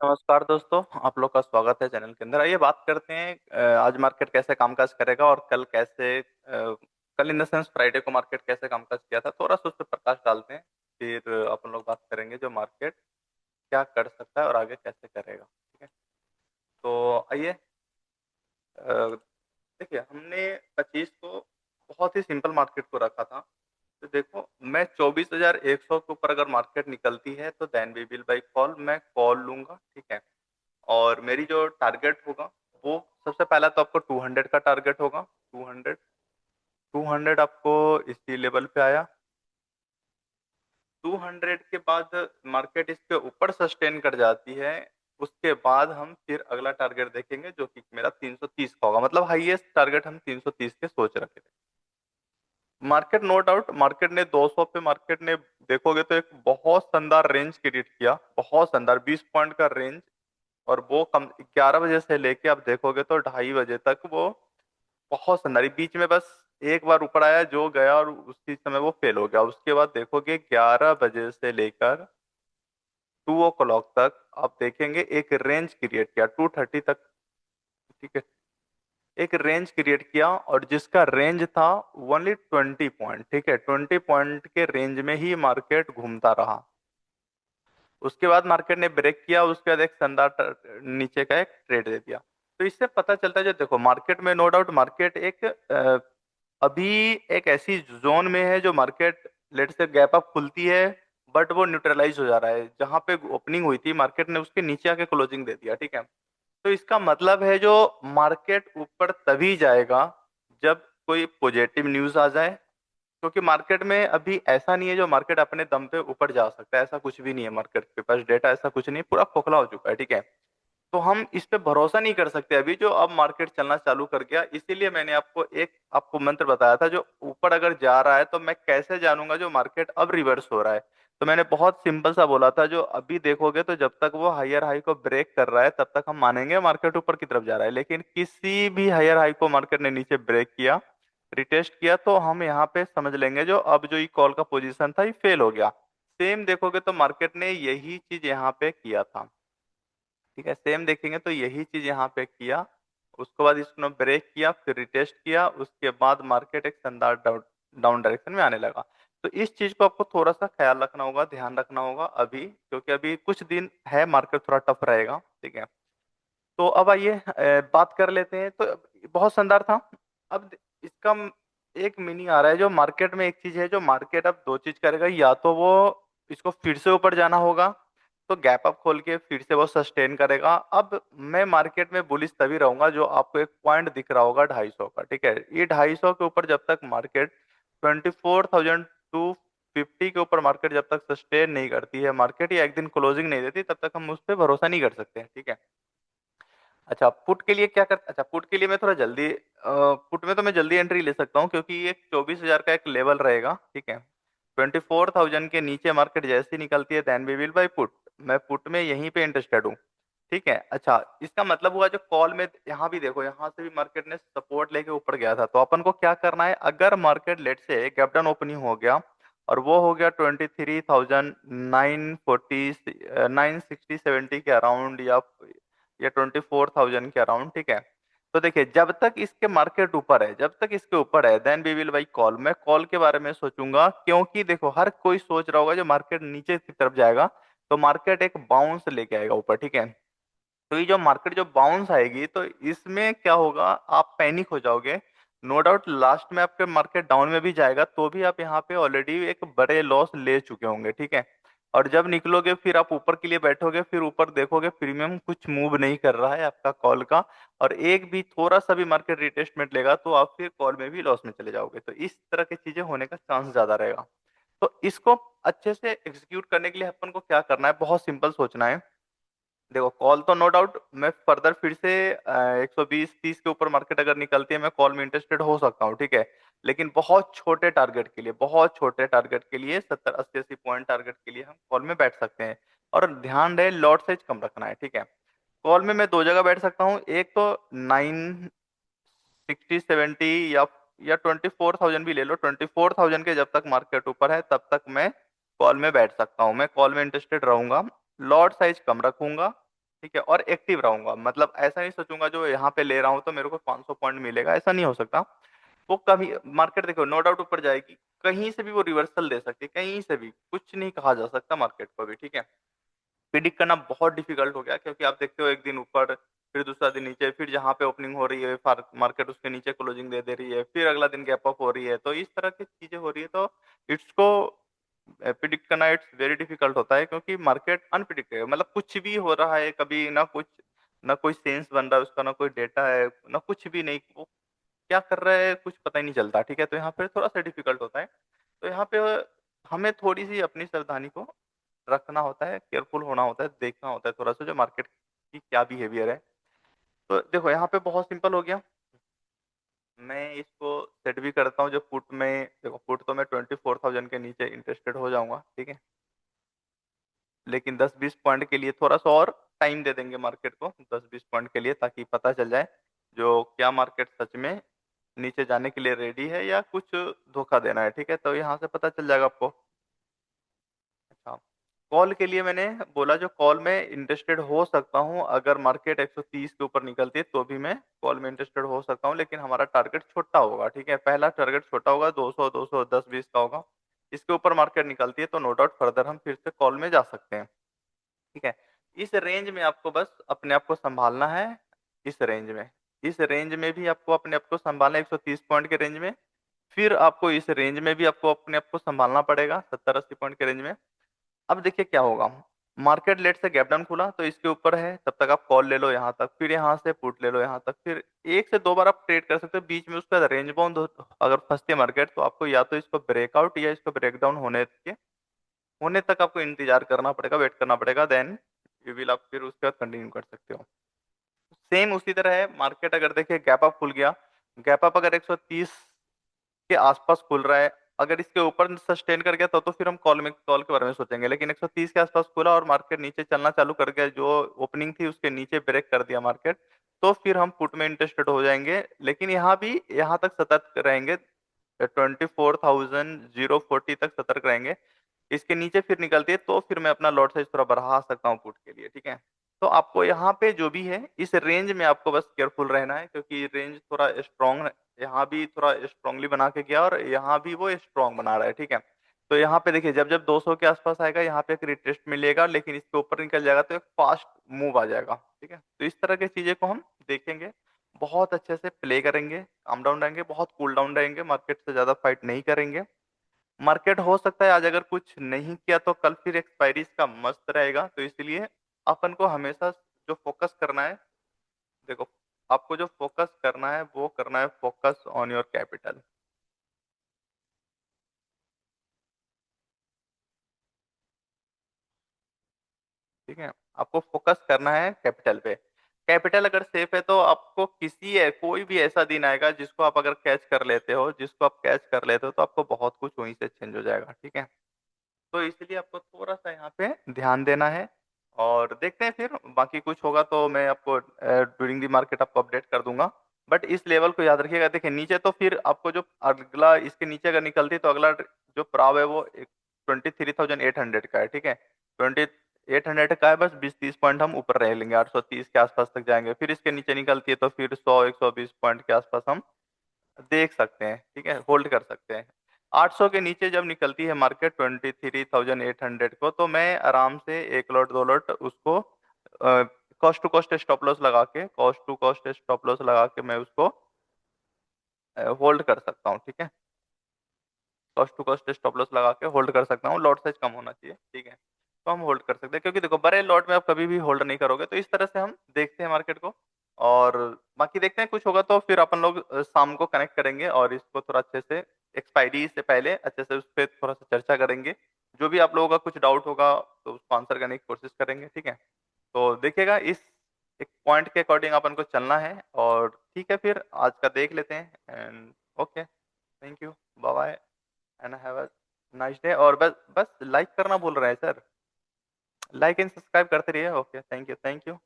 नमस्कार दोस्तों, आप लोग का स्वागत है चैनल के अंदर। आइए बात करते हैं आज मार्केट कैसे कामकाज करेगा और कल कैसे कल इन द सेंस फ्राइडे को मार्केट कैसे कामकाज किया था, थोड़ा सा उस पर प्रकाश डालते हैं। फिर अपन लोग बात करेंगे जो मार्केट क्या कर सकता है और आगे कैसे करेगा। ठीक है, तो आइए। अ, देखिए, हमने 25 को बहुत ही सिंपल मार्केट को रखा था। तो देखो, मैं 24,100 के ऊपर अगर मार्केट निकलती है तो then we will buy call, मैं कॉल लूंगा। ठीक है, और मेरी जो टारगेट होगा वो सबसे पहला तो आपको 200 का टारगेट होगा। 200, 200 आपको इसी लेवल पे आया। 200 के बाद मार्केट इसके ऊपर सस्टेन कर जाती है। उसके बाद हम फिर अगला टारगेट देखेंगे जो कि मेरा 330 का होगा, मतलब हाईएस्ट टारगेट हम 330 के सोच रखे थे। मार्केट नो डाउट, मार्केट ने 200 पे, मार्केट ने देखोगे तो एक बहुत शानदार रेंज क्रिएट किया, बहुत शानदार 20 पॉइंट का रेंज। और वो कम 11 बजे से लेके आप देखोगे तो 2:30 बजे तक वो बहुत शानदार, बीच में बस एक बार ऊपर आया जो गया और उसी समय वो फेल हो गया। उसके बाद देखोगे 11 बजे से लेकर 2 o'clock तक आप देखेंगे एक रेंज क्रिएट किया 2:30 तक। ठीक है, एक रेंज क्रिएट किया और जिसका रेंज था ओनली 20 पॉइंट। ठीक है, 20 पॉइंट के रेंज में ही मार्केट घूमता रहा। उसके बाद मार्केट ने ब्रेक किया, उसके बाद एक शानदार नीचे का एक ट्रेड दे दिया। तो इससे पता चलता है, जो देखो मार्केट में नो डाउट मार्केट एक अभी एक ऐसी जोन में है जो मार्केट लेट से गैप अप खुलती है, बट वो न्यूट्रलाइज हो जा रहा है। जहां पे ओपनिंग हुई थी मार्केट ने उसके नीचे आके क्लोजिंग दे दिया। ठीक है, तो इसका मतलब है जो मार्केट ऊपर तभी जाएगा जब कोई पॉजिटिव न्यूज आ जाए। क्योंकि मार्केट में अभी ऐसा नहीं है जो मार्केट अपने दम पे ऊपर जा सकता है, ऐसा कुछ भी नहीं है। मार्केट के पास डेटा ऐसा कुछ नहीं है, पूरा खोखला हो चुका है। ठीक है, तो हम इस पे भरोसा नहीं कर सकते अभी जो अब मार्केट चलना चालू कर गया। इसीलिए मैंने आपको मंत्र बताया था, जो ऊपर अगर जा रहा है तो मैं कैसे जानूंगा जो मार्केट अब रिवर्स हो रहा है। तो मैंने बहुत सिंपल सा बोला था, जो अभी देखोगे तो जब तक वो हायर हाई को ब्रेक कर रहा है तब तक हम मानेंगे मार्केट ऊपर की तरफ जा रहा है। लेकिन किसी भी हायर हाई को मार्केट ने नीचे ब्रेक किया, रिटेस्ट किया, तो हम यहाँ पे समझ लेंगे जो अब जो ये कॉल का पोजीशन था ये फेल हो गया। सेम देखोगे तो मार्केट ने यही चीज यहाँ पे किया था। ठीक है, सेम देखेंगे तो यही चीज यहाँ पे किया। उसके बाद इसने ब्रेक किया, फिर रिटेस्ट किया, उसके बाद मार्केट एक शानदार डाउन डाउन डायरेक्शन में आने लगा। तो इस चीज को आपको थोड़ा सा ख्याल रखना होगा, ध्यान रखना होगा अभी, क्योंकि अभी कुछ दिन है मार्केट थोड़ा टफ रहेगा। ठीक है, तो अब आइए बात कर लेते हैं। तो बहुत शानदार था। अब इसका एक मीनिंग आ रहा है, जो मार्केट में एक चीज है, जो मार्केट अब दो चीज करेगा, या तो वो इसको फिर से ऊपर जाना होगा तो गैप अप खोल के फिर से वो सस्टेन करेगा। अब मैं मार्केट में बुलिश तभी रहूंगा, जो आपको एक पॉइंट दिख रहा होगा 250 का। ठीक है, ये 250 के ऊपर जब तक मार्केट 24,250 के ऊपर मार्केट जब तक सस्टेन नहीं करती है मार्केट, या एक दिन क्लोजिंग नहीं देती, तब तक हम उस पर भरोसा नहीं कर सकते हैं। ठीक है, अच्छा पुट के लिए क्या कर, अच्छा पुट के लिए मैं थोड़ा जल्दी, पुट में तो मैं जल्दी एंट्री ले सकता हूँ क्योंकि ये 24,000 का एक लेवल रहेगा। ठीक है, 24,000 के नीचे मार्केट जैसी निकलती है then we will buy put. मैं पुट में यहीं पे इंटरेस्टेड हूँ। ठीक है, अच्छा इसका मतलब हुआ जो कॉल में, यहाँ भी देखो, यहाँ से भी मार्केट ने सपोर्ट लेके ऊपर गया था। तो अपन को क्या करना है, अगर मार्केट लेट से गैप डाउन ओपनिंग हो गया और वो हो गया 23,940 960-70 के अराउंड, या 24,000 के अराउंड। ठीक है, तो देखिए जब तक इसके मार्केट ऊपर है, जब तक इसके ऊपर है then we will buy call. मैं कॉल के बारे में सोचूंगा, क्योंकि देखो हर कोई सोच रहा होगा जो मार्केट नीचे की तरफ जाएगा तो मार्केट एक बाउंस लेके आएगा ऊपर। ठीक है, तो ये जो मार्केट जो बाउंस आएगी तो इसमें क्या होगा, आप पैनिक हो जाओगे। नो डाउट लास्ट में आपके मार्केट डाउन में भी जाएगा तो भी आप यहाँ पे ऑलरेडी एक बड़े लॉस ले चुके होंगे। ठीक है, और जब निकलोगे फिर आप ऊपर के लिए बैठोगे, फिर ऊपर देखोगे प्रीमियम कुछ मूव नहीं कर रहा है आपका कॉल का, और एक भी थोड़ा सा भी मार्केट रिटेस्टमेंट लेगा तो आप फिर कॉल में भी लॉस में चले जाओगे। तो इस तरह की चीजें होने का चांस ज्यादा रहेगा। तो इसको अच्छे से एग्जीक्यूट करने के लिए अपन को क्या करना है, बहुत सिंपल सोचना है। देखो कॉल तो नो डाउट मैं फर्दर फिर से 120-30 के ऊपर मार्केट अगर निकलती है मैं कॉल में इंटरेस्टेड हो सकता हूँ। ठीक है, लेकिन बहुत छोटे टारगेट के लिए, बहुत छोटे टारगेट के लिए 70-80-80 पॉइंट टारगेट के लिए हम कॉल में बैठ सकते हैं। और ध्यान रहे लॉट साइज कम रखना है। ठीक है, कॉल में मैं दो जगह बैठ सकता हूँ, एक तो 960-70, या 24,000 भी ले लो। 24,000 के जब तक मार्केट ऊपर है तब तक मैं कॉल में बैठ सकता हूँ, मैं कॉल में इंटरेस्टेड रहूंगा। लॉट साइज कम रखूंगा, ठीक है, और एक्टिव रहूंगा, मतलब ऐसा नहीं सोचूंगा जो यहाँ पे ले रहा हूँ तो मेरे को 500 पॉइंट मिलेगा, ऐसा नहीं हो सकता। वो कभी मार्केट देखो नो डाउट ऊपर जाएगी, कहीं से भी वो रिवर्सल दे सकती है, कहीं से भी कुछ नहीं कहा जा सकता मार्केट को भी, ठीक है। प्रिडिक्ट करना बहुत डिफिकल्ट हो गया, क्योंकि आप देखते हो एक दिन ऊपर, फिर दूसरा दिन नीचे, फिर जहां पे ओपनिंग हो रही है मार्केट उसके नीचे क्लोजिंग दे दे रही है, फिर अगला दिन गैप अप हो रही है, तो इस तरह की चीजें हो रही है, तो इसको प्रिडिक्ट करना इट्स वेरी डिफिकल्ट होता है, क्योंकि मार्केट अनप्रिडिक्टेबल, मतलब कुछ भी हो रहा है कभी ना कुछ, ना कोई सेंस बन रहा है उसका, ना कोई डेटा है, ना कुछ भी नहीं, वो क्या कर रहा है कुछ पता ही नहीं चलता, ठीक है। तो यहाँ पे थोड़ा सा डिफिकल्ट होता है। तो यहाँ पे हमें थोड़ी सी अपनी सावधानी को रखना होता है, केयरफुल होना होता है, देखना होता है थोड़ा सा जो मार्केट की क्या बिहेवियर है। तो देखो यहाँ पे बहुत सिंपल हो गया, मैं इसको सेट भी करता हूँ जो पुट में, देखो पुट तो मैं 24,000 के नीचे इंटरेस्टेड हो जाऊंगा, ठीक है। लेकिन 10-20 पॉइंट के लिए थोड़ा सा और टाइम दे देंगे मार्केट को, 10-20 पॉइंट के लिए, ताकि पता चल जाए जो क्या मार्केट सच में नीचे जाने के लिए रेडी है या कुछ धोखा देना है, ठीक है। तो यहाँ से पता चल जाएगा आपको। अच्छा, कॉल के लिए मैंने बोला जो कॉल में इंटरेस्टेड हो सकता हूँ, अगर मार्केट 130 के ऊपर निकलती है तो भी मैं कॉल में इंटरेस्टेड हो सकता हूँ, लेकिन हमारा टारगेट छोटा होगा, ठीक है। पहला टारगेट छोटा होगा, 200 200 10-20 का होगा। इसके ऊपर मार्केट निकलती है तो नो डाउट फर्दर हम फिर से कॉल में जा सकते हैं, ठीक है। इस रेंज में आपको बस अपने आप को संभालना है, इस रेंज में, इस रेंज में भी आपको अपने आप को संभालना है, 130 पॉइंट के रेंज में। फिर आपको इस रेंज में भी आपको अपने आप को संभालना पड़ेगा, 70-80 पॉइंट के रेंज में। अब देखिए क्या होगा, मार्केट लेट से गैप डाउन खुला तो इसके ऊपर है, तब तक आप कॉल ले लो यहाँ तक, फिर यहाँ से पुट ले लो यहाँ तक, फिर एक से दो बार आप ट्रेड कर सकते हो, बीच में उसका रेंज बाउंड अगर फंसती है मार्केट तो आपको या तो इसको ब्रेकआउट या इसको ब्रेकडाउन होने तक आपको इंतजार करना पड़ेगा, वेट करना पड़ेगा, देन यू विल आप फिर उसके बाद कंटिन्यू कर सकते हो। सेम उसी तरह है, मार्केट अगर देखिए गैप अप खुल गया, गैप अप अगर 130 के आसपास खुल रहा है, अगर इसके ऊपर सस्टेन कर गया तो फिर हम कॉल के बारे में सोचेंगे, लेकिन 130 के आसपास खुला और मार्केट नीचे चलना चालू कर गया, जो ओपनिंग थी उसके नीचे ब्रेक कर दिया मार्केट, तो फिर हम पुट में इंटरेस्टेड हो जाएंगे, लेकिन यहाँ भी यहाँ तक सतर्क रहेंगे, 24,040 तक सतर्क रहेंगे। इसके नीचे फिर निकलती है तो फिर मैं अपना लॉट साइज थोड़ा बढ़ा सकता हूँ पुट के लिए, ठीक है। तो आपको यहाँ पे जो भी है इस रेंज में आपको बस केयरफुल रहना है, क्योंकि रेंज थोड़ा स्ट्रॉन्ग, यहाँ भी थोड़ा स्ट्रांगली बना के गया और यहाँ भी वो स्ट्रॉन्ग बना रहा है, ठीक है। तो यहाँ पे देखिए जब जब 200 के आसपास आएगा यहाँ पे एक रिटेस्ट मिलेगा, लेकिन इसके ऊपर निकल जाएगा तो एक फास्ट मूव आ जाएगा, ठीक है। तो इस तरह की चीजें को हम देखेंगे, बहुत अच्छे से प्ले करेंगे, काम डाउन रहेंगे, बहुत कूल डाउन रहेंगे, मार्केट से ज्यादा फाइट नहीं करेंगे। मार्केट हो सकता है आज अगर कुछ नहीं किया तो कल फिर एक्सपायरी का मस्त रहेगा, तो इसलिए अपन को हमेशा जो फोकस करना है, देखो आपको जो फोकस करना है वो करना है फोकस ऑन योर कैपिटल, ठीक है। आपको फोकस करना है कैपिटल पे। कैपिटल अगर सेफ है तो आपको कोई भी ऐसा दिन आएगा जिसको आप अगर कैच कर लेते हो, जिसको आप कैच कर लेते हो तो आपको बहुत कुछ वहीं से चेंज हो जाएगा, ठीक है। तो इसलिए आपको थोड़ा सा यहाँ पे ध्यान देना है, और देखते हैं फिर बाकी कुछ होगा तो मैं आपको ड्यूरिंग दी मार्केट आपको अपडेट कर दूंगा। बट इस लेवल को याद रखिएगा, देखिए नीचे तो फिर आपको जो अगला इसके नीचे अगर निकलती है तो अगला जो प्राव है वो 23,800 का है, ठीक है। 2800 का है, बस 20-30 पॉइंट हम ऊपर रह लेंगे, 830 के आसपास तक जाएंगे, फिर इसके नीचे निकलती है तो फिर 100-120 पॉइंट के आसपास हम देख सकते हैं, ठीक है, होल्ड कर सकते हैं। 800 के नीचे जब निकलती है मार्केट 23,800 को, तो मैं आराम से एक लॉट दो लॉट उसको cost to cost stop loss लगा के, cost to cost stop loss लगा के मैं उसको होल्ड कर सकता हूँ, ठीक है। Cost to cost stop loss लगा के होल्ड कर सकता हूँ, लॉट साइज कम होना चाहिए, ठीक है। तो हम होल्ड कर सकते हैं, क्योंकि देखो बड़े लॉट में आप कभी भी होल्ड नहीं करोगे, तो इस तरह से हम देखते हैं मार्केट को। और बाकी देखते हैं कुछ होगा तो फिर अपन लोग शाम को कनेक्ट करेंगे और इसको थोड़ा अच्छे से एक्सपायरी से पहले अच्छे से उस पर थोड़ा सा चर्चा करेंगे। जो भी आप लोगों का कुछ डाउट होगा तो उसको आंसर करने की कोशिश करेंगे, ठीक है। तो देखिएगा इस एक पॉइंट के अकॉर्डिंग अपन को चलना है, और ठीक है फिर आज का देख लेते हैं, and okay, thank you, bye bye, and have a nice day. और बस बस लाइक करना भूल रहे हैं सर, लाइक एंड सब्सक्राइब करते रहिए, okay, thank you, thank you.